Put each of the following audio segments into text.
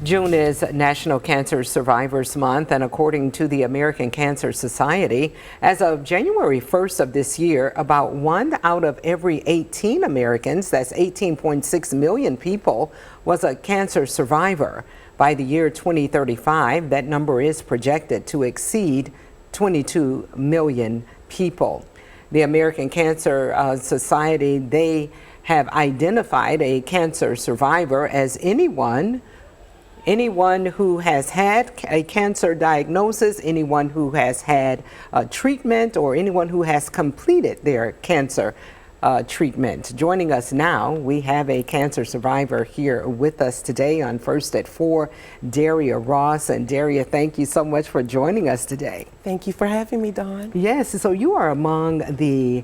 June is National Cancer Survivors Month, and according to the American Cancer Society, as of January 1st of this year, about 1 out of every 18 Americans, that's 18.6 million people, was a cancer survivor. By the year 2035, that number is projected to exceed 22 million people. The American Cancer Society, they have identified a cancer survivor as anyone who has had a cancer diagnosis, anyone who has had treatment, or anyone who has completed their cancer treatment. Joining us now, we have a cancer survivor here with us today on First at 4, Daria Ross. And Daria, thank you so much for joining us today. Thank you for having me, Dawn. Yes, so you are among the,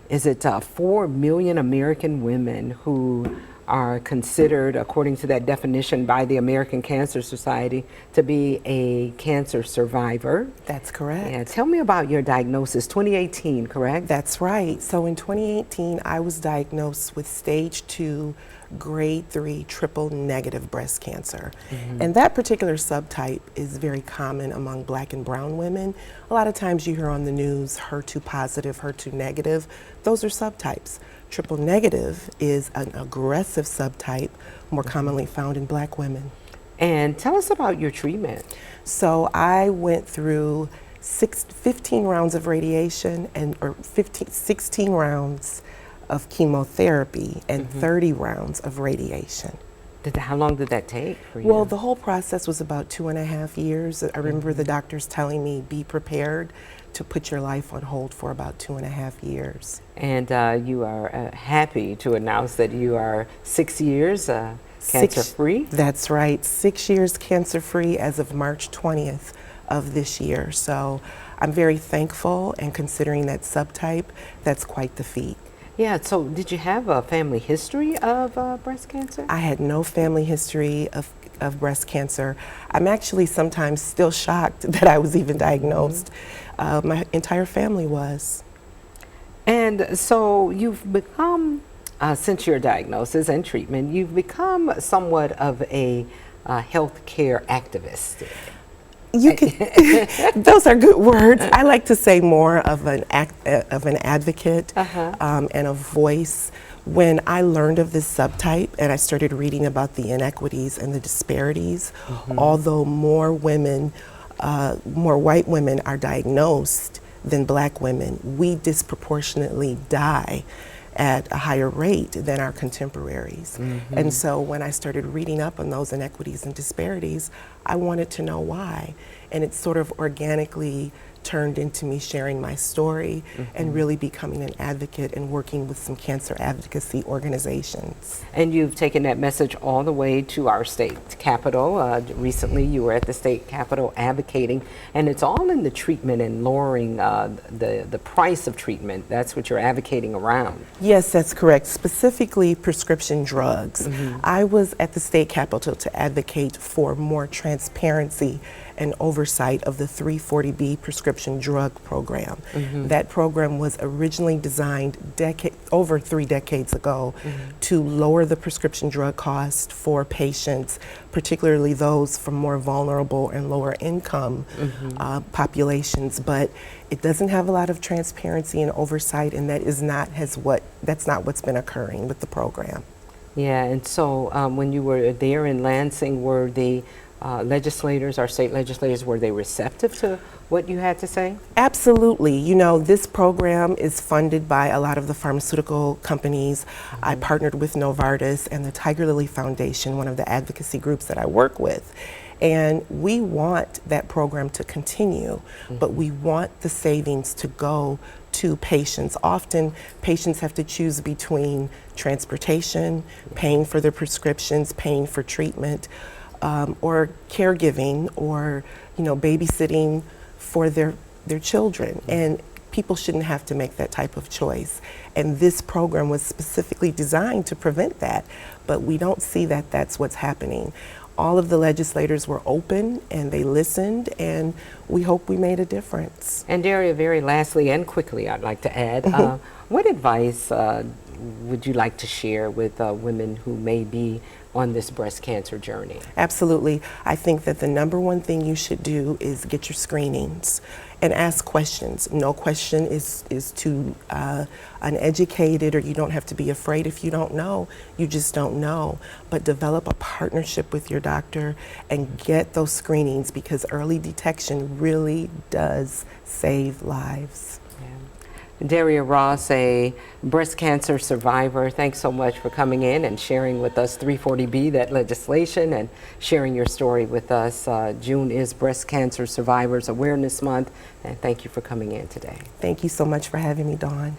4 million American women who are considered, according to that definition by the American Cancer Society, to be a cancer survivor. That's correct. Yeah, tell me about your diagnosis, 2018, correct? That's right. So in 2018, I was diagnosed with stage 2, grade 3 triple negative breast cancer. And that particular subtype is very common among Black and brown women. A lot of times you hear on the news HER2 positive, HER2 negative. Those are subtypes. Triple negative is an aggressive subtype, more commonly found in Black women. And tell us about your treatment. So I went through 15 rounds of radiation or 16 rounds of chemotherapy and 30 rounds of radiation. How long did that take for you? Well, the whole process was about 2.5 years. I remember the doctors telling me, be prepared to put your life on hold for about 2.5 years. And you are happy to announce that you are 6 years cancer-free? That's right, 6 years cancer-free as of March 20th of this year. So I'm very thankful, and considering that subtype, that's quite the feat. Yeah, so did you have a family history of breast cancer? I had no family history of breast cancer. I'm actually sometimes still shocked that I was even diagnosed. My entire family was. And so you've become, since your diagnosis and treatment, you've become somewhat of a healthcare activist. You can, those are good words. I like to say more of an advocate and a voice. When I learned of this subtype and I started reading about the inequities and the disparities, although more women, more white women are diagnosed than Black women, we disproportionately die at a higher rate than our contemporaries. And so when I started reading up on those inequities and disparities, I wanted to know why. And it sort of organically turned into me sharing my story and really becoming an advocate and working with some cancer advocacy organizations. And you've taken that message all the way to our state capitol. Recently you were at the state capitol advocating, and it's all in the treatment and lowering the price of treatment. That's what you're advocating around. Yes, that's correct. Specifically prescription drugs. I was at the state capitol to advocate for more transparency and oversight of the 340B prescription drug program. That program was originally designed over 3 decades ago to lower the prescription drug cost for patients, particularly those from more vulnerable and lower income populations. But it doesn't have a lot of transparency and oversight, and that's not what's been occurring with the program. Yeah, and so when you were there in Lansing, were the legislators, our state legislators, were they receptive to what you had to say? Absolutely. You know, this program is funded by a lot of the pharmaceutical companies. I partnered with Novartis and the Tiger Lily Foundation, one of the advocacy groups that I work with. And we want that program to continue, but we want the savings to go to patients. Often patients have to choose between transportation, paying for their prescriptions, paying for treatment, or caregiving, or babysitting for their children. And people shouldn't have to make that type of choice. And this program was specifically designed to prevent that, but we don't see that that's what's happening. All of the legislators were open and they listened, and we hope we made a difference. And Daria, very lastly and quickly, I'd like to add, what advice would you like to share with women who may be on this breast cancer journey? Absolutely. I think that the number one thing you should do is get your screenings and ask questions. No question is too uneducated, or you don't have to be afraid if you don't know. You just don't know. But develop a partnership with your doctor and get those screenings, because early detection really does save lives. Daria Ross, a breast cancer survivor, thanks so much for coming in and sharing with us 340B, that legislation, and sharing your story with us. June is Breast Cancer Survivors Awareness Month, and thank you for coming in today. Thank you so much for having me, Dawn.